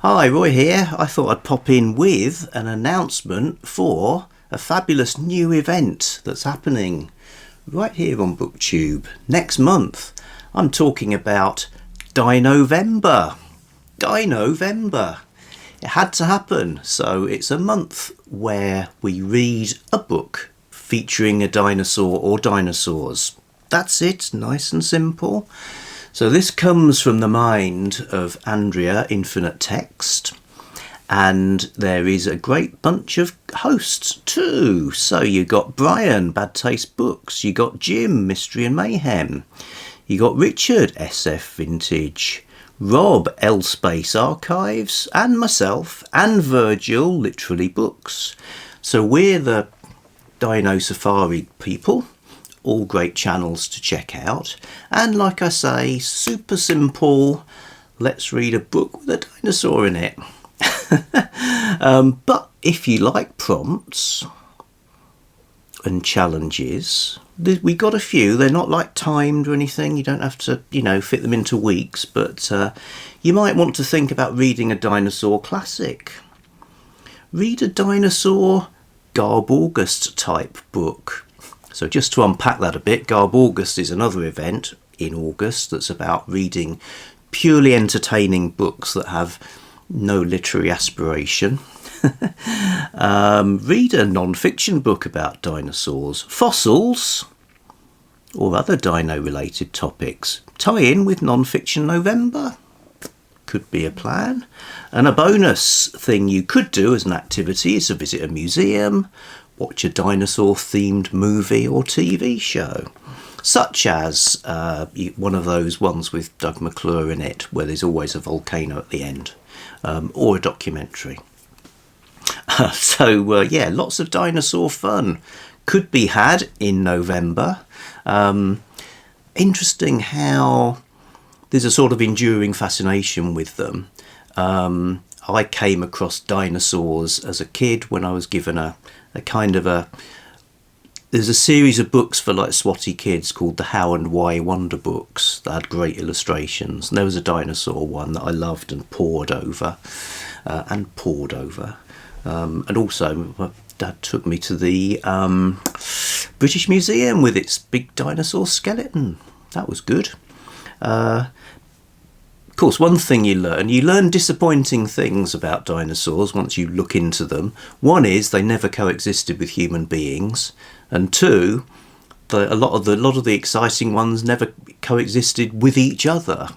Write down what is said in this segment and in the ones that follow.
Hi, Roy here. I thought I'd pop in with an announcement for a fabulous new event that's happening right here on BookTube. Next month, I'm talking about DINOvember. DINOvember. It had to happen, so it's a month where we read a book featuring a dinosaur or dinosaurs. That's it, nice and simple. So this comes from the mind of Andrea, Infinite Text, and there is a great bunch of hosts too. So you got Brian, Bad Taste Books, you got Jim, Mystery and Mayhem, you got Richard, SF Vintage, Rob, SpaceArchives, and myself, and Virgil, Literally Books. So we're the Dino Safari people. All great channels to check out, and like I say, super simple. Let's read a book with a dinosaur in it. But if you like prompts and challenges, we got a few. They're not like timed or anything. You don't have to, fit them into weeks, but you might want to think about reading a dinosaur classic. Read a dinosaur garbaugust type book. So just to unpack that a bit, Garbaugust is another event in August that's about reading purely entertaining books that have no literary aspiration. Read a non-fiction book about dinosaurs, fossils, or other dino-related topics. Tie in with Nonfiction November. Could be a plan. And a bonus thing you could do as an activity is to visit a museum, watch a dinosaur-themed movie or TV show, such as one of those ones with Doug McClure in it, where there's always a volcano at the end, or a documentary. Yeah, lots of dinosaur fun could be had in November. Interesting how there's a sort of enduring fascination with them. I came across dinosaurs as a kid when I was given there's a series of books for like swatty kids called the How and Why Wonder Books that had great illustrations, and there was a dinosaur one that I loved and pored over. And also my dad took me to the British Museum with its big dinosaur skeleton. That was good. Of course, one thing you learn disappointing things about dinosaurs once you look into them. One is they never coexisted with human beings, and two, a lot of the exciting ones never coexisted with each other.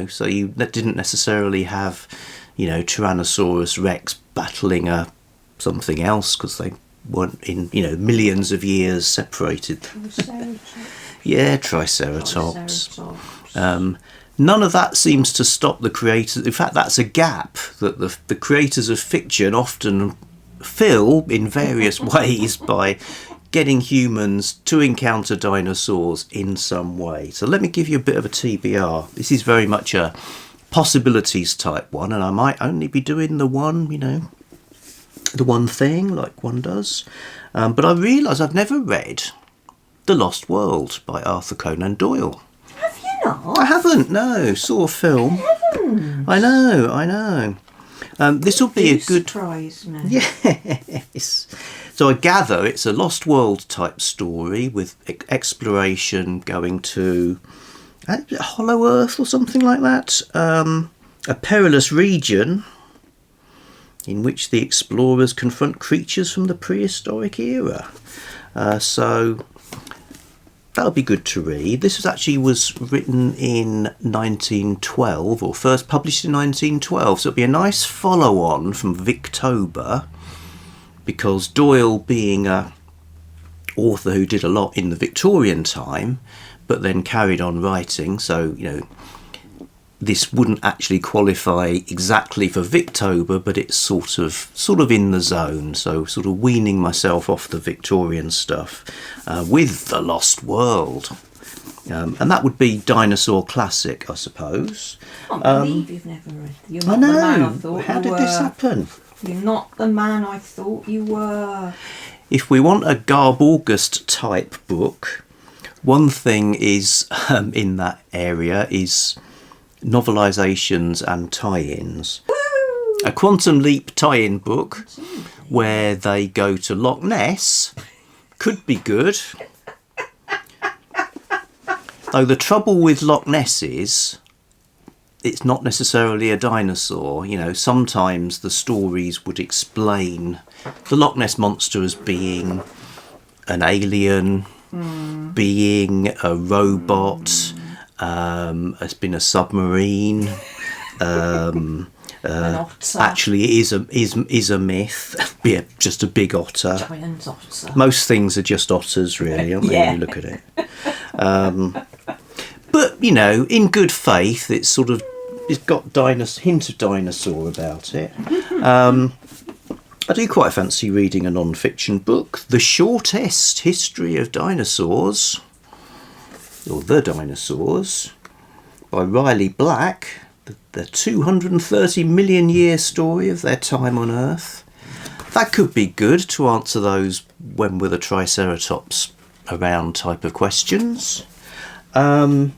So you didn't necessarily have, Tyrannosaurus Rex battling something else because they weren't in millions of years separated. Triceratops. None of that seems to stop the creators. In fact, that's a gap that the creators of fiction often fill in various ways by getting humans to encounter dinosaurs in some way. So let me give you a bit of a TBR. This is very much a possibilities type one, and I might only be doing the one thing like one does. But I realise I've never read The Lost World by Arthur Conan Doyle. Not? I haven't, no. Saw a film. Heavens. I know. This will be a good... surprise me. Yes. So I gather it's a Lost World type story with exploration going to Hollow Earth or something like that. A perilous region in which the explorers confront creatures from the prehistoric era. So... that'll be good to read. This was written in 1912, or first published in 1912, so it'll be a nice follow-on from Victober, because Doyle, being a author who did a lot in the Victorian time, but then carried on writing, so this wouldn't actually qualify exactly for Victober, but it's sort of in the zone. So sort of weaning myself off the Victorian stuff with The Lost World. And that would be Dinosaur Classic, I suppose. I can't believe you've never read. You're not I know. The man I thought How you did were. this happen? You're not the man I thought you were. If we want a Garbaugust type book, one thing is in that area is novelisations and tie-ins. A Quantum Leap tie-in book where they go to Loch Ness could be good. Though the trouble with Loch Ness is it's not necessarily a dinosaur. You know, sometimes the stories would explain the Loch Ness Monster as being an alien, being a robot, has been a submarine. Actually, it is a myth. Be just a big otter. Giant otter. Most things are just otters, really, aren't they? Yeah. When you look at it. But you know, in good faith, it's got hint of dinosaur about it. I do quite fancy reading a non-fiction book, The Shortest History of Dinosaurs, or The Dinosaurs, by Riley Black. The 230 million year story of their time on Earth. That could be good to answer those when were the Triceratops around type of questions. And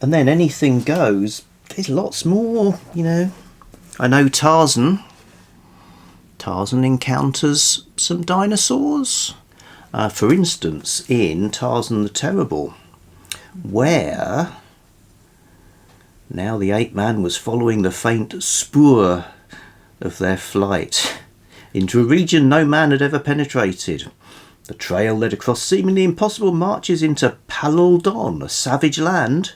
then anything goes. There's lots more, you know. I know Tarzan encounters some dinosaurs. For instance, in Tarzan the Terrible, where now the ape man was following the faint spoor of their flight into a region no man had ever penetrated. The trail led across seemingly impossible marches into Palaldon, a savage land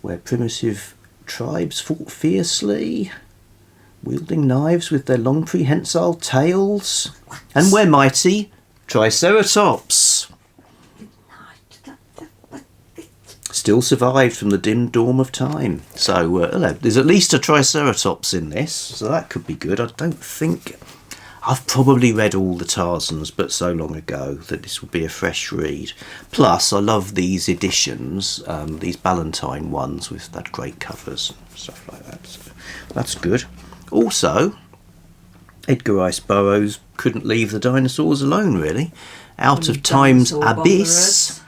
where primitive tribes fought fiercely, wielding knives with their long prehensile tails, and where mighty Triceratops still survived from the dim dawn of time. So there's at least a Triceratops in this, so that could be good. I don't think I've probably read all the Tarzans, but so long ago that this would be a fresh read. Plus, I love these editions, these Ballantine ones with that great covers and stuff like that. So that's good. Also, Edgar Rice Burroughs couldn't leave the dinosaurs alone, really. Out of Time's Abyss.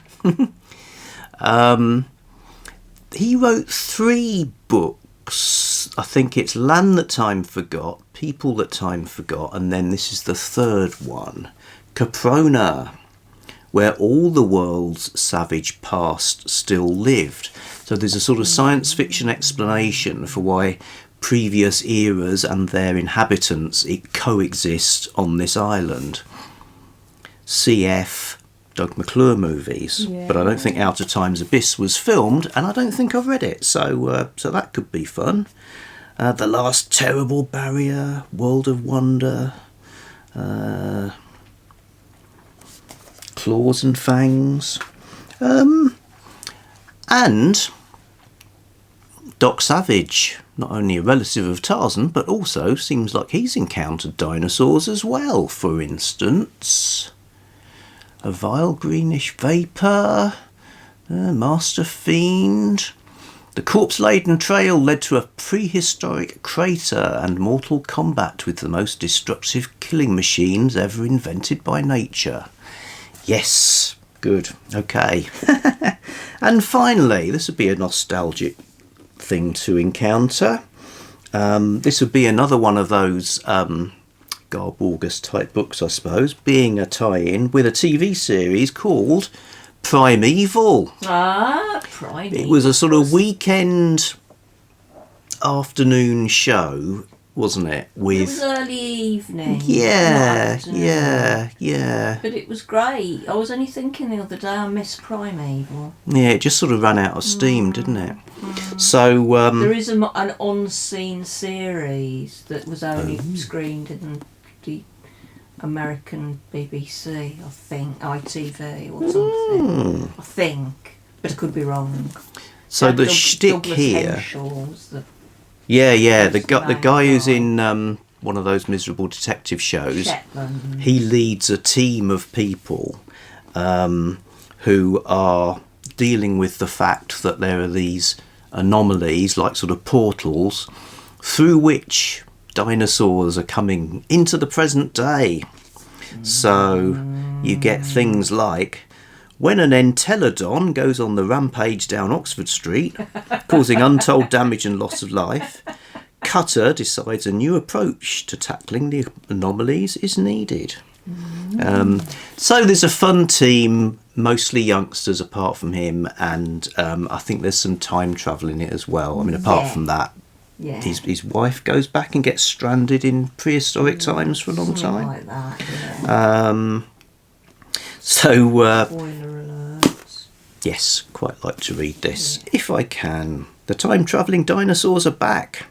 He wrote 3 books. I think it's Land That Time Forgot, People That Time Forgot, and then this is the 3rd one, Caprona, where all the world's savage past still lived. So there's a sort of science fiction explanation for why previous eras and their inhabitants coexist on this island. CF Doug McClure movies, but I don't think Out of Time's Abyss was filmed, and I don't think I've read it, so that could be fun. The Last Terrible Barrier, World of Wonder, Claws and Fangs, and Doc Savage, not only a relative of Tarzan, but also seems like he's encountered dinosaurs as well. For instance, a vile greenish vapour, master fiend. The corpse-laden trail led to a prehistoric crater and mortal combat with the most destructive killing machines ever invented by nature. Yes, good, okay. And finally, this would be a nostalgic thing to encounter. This would be another one of those garbaugust type books, I suppose, being a tie-in with a TV series called Primeval. Primeval. It was a sort of weekend afternoon show, wasn't it? It was early evening. Yeah. But it was great. I was only thinking the other day, I miss Primeval. Yeah, it just sort of ran out of steam, didn't it? So there is an on-scene series that was only screened in the American BBC, I think, ITV or something. I think, but I could be wrong. So the shtick here. The guy who's in one of those miserable detective shows. Shetland. He leads a team of people who are dealing with the fact that there are these anomalies, like sort of portals, through which dinosaurs are coming into the present day. So you get things like when an entelodon goes on the rampage down Oxford Street, causing untold damage and loss of life, Cutter decides a new approach to tackling the anomalies is needed. So there's a fun team, mostly youngsters apart from him, and I think there's some time travel in it as well. I mean, apart from that, his wife goes back and gets stranded in prehistoric times for a long time. Like that, yeah. So, Spoiler alert. yes, quite like to read this if I can. The time travelling dinosaurs are back.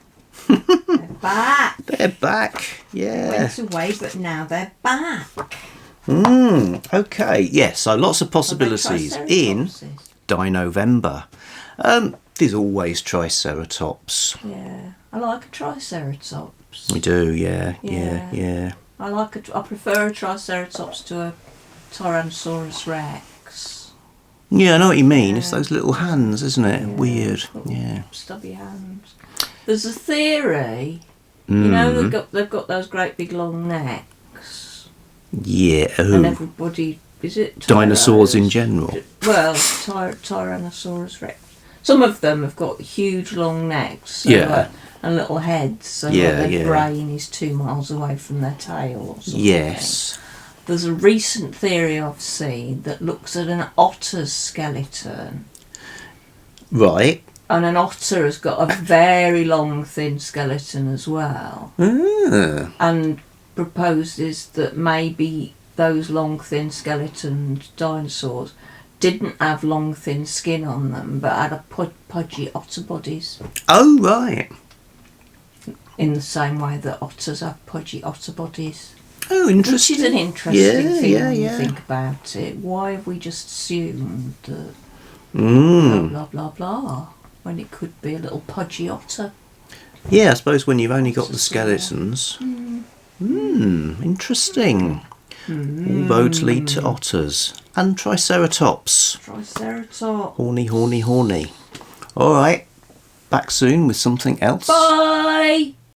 They're back. They're back. Yeah. Went away, but now they're back. Okay. Yeah. So lots of possibilities in DINOvember. There's always triceratops. Yeah, I like a triceratops. We do. Yeah. I prefer a triceratops to a Tyrannosaurus Rex. Yeah, I know what you mean. It's those little hands, isn't it? Yeah, Weird. Yeah. Stubby hands. There's a theory. You know, they've got those great big long necks. Yeah. And everybody, is it Dinosaurs in general? Well, Tyrannosaurus Rex. Some of them have got huge long necks. So and little heads. So their brain is 2 miles away from their tail or something. Yes. There's a recent theory I've seen that looks at an otter's skeleton. Right. And an otter has got a very long, thin skeleton as well. And proposes that maybe those long, thin skeleton dinosaurs didn't have long, thin skin on them, but had a pudgy otter bodies. Oh, right. In the same way that otters have pudgy otter bodies. Oh, interesting. Which is an interesting thing when you think about it. Why have we just assumed that blah, blah, blah, blah, when it could be a little pudgy otter? Yeah, I suppose when you've only got the skeletons. Interesting. All roads lead to otters. And triceratops. Triceratops. Horny. All right. Back soon with something else. Bye!